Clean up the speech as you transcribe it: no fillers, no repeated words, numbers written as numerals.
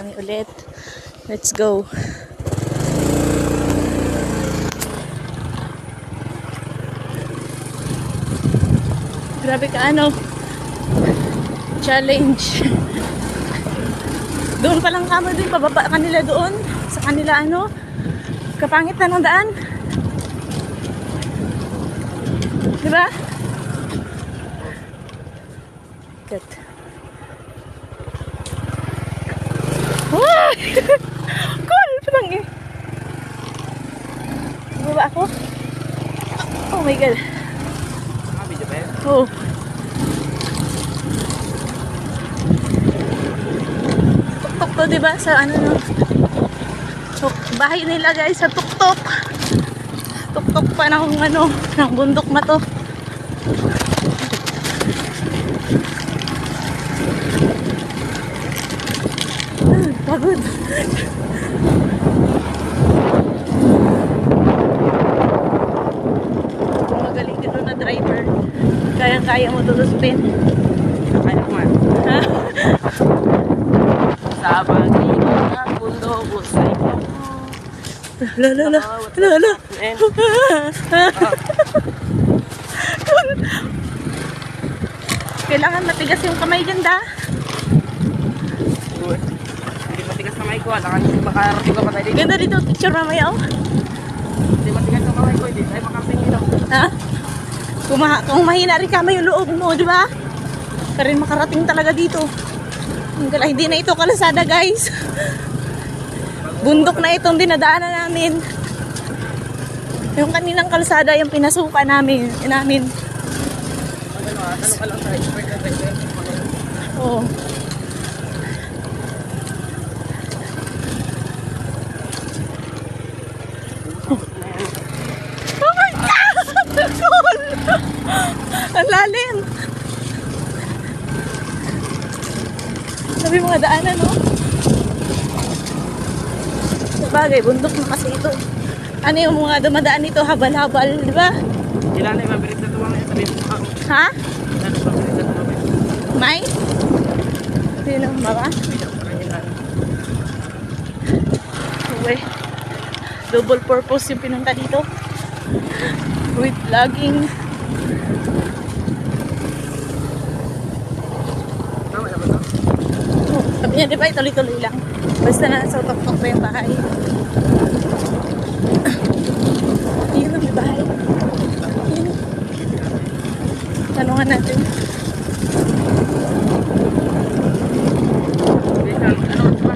kami ulit. Let's go. Grabe ka ano. Challenge. Doon pa lang kamo din, pababa kanila doon. Sa kanila ano. Kapangit na ng daan. Diba? Good. Wow! Cool! Parang eh. Baba ako. Oh my God. Oh. Tuktok to, diba? Sa ano no? Bahay nila guys sa tuktok. Tuktok pa ng ano, ng bundok na to. Pagod. Magaling dito na driver. Kayang-kaya mo tutuspin. Kaya mo man. Ha? Sa bagay ng mundo ko sa iyo. Lala. Kailangan matigas yung kamay ganda. Hindi matigas na may ko. Alangan makarating ko pa tayo dito. Ganda dito picture mamaya oh. Hindi matigas na kamay ko. Hindi tayo makamping dito. Ha? Kung mahina rin kamay yung loob mo, di ba? Ka rin makarating talaga dito. Hindi na ito kalasada guys. Bundok na itong dinadaanan namin. Yung kaninang kalsada yung pinasukan namin. Ano ka lang sa expert na driver? Oo. Oh my God! Cool! Ang lalim! Sabi mga daanan, no? Sabagay, bundok na kasi ito. Ano yung mga dumadaan dito, habal-habal, di ba? Ilan na yung mabilis na tumang ngayon? Sabihin mo ako. Ha? Ilan na mabilis na tumang ngayon? May? Sino ba? Uwe. Double purpose yung pinunta dito. With vlogging. Tama na ba ito? Oh, sabi niya, di ba? Tuloy-tuloy lang. Basta na sa utok-tok pa yung bahay. Yun ang may bahay. Yun. Tanungan natin.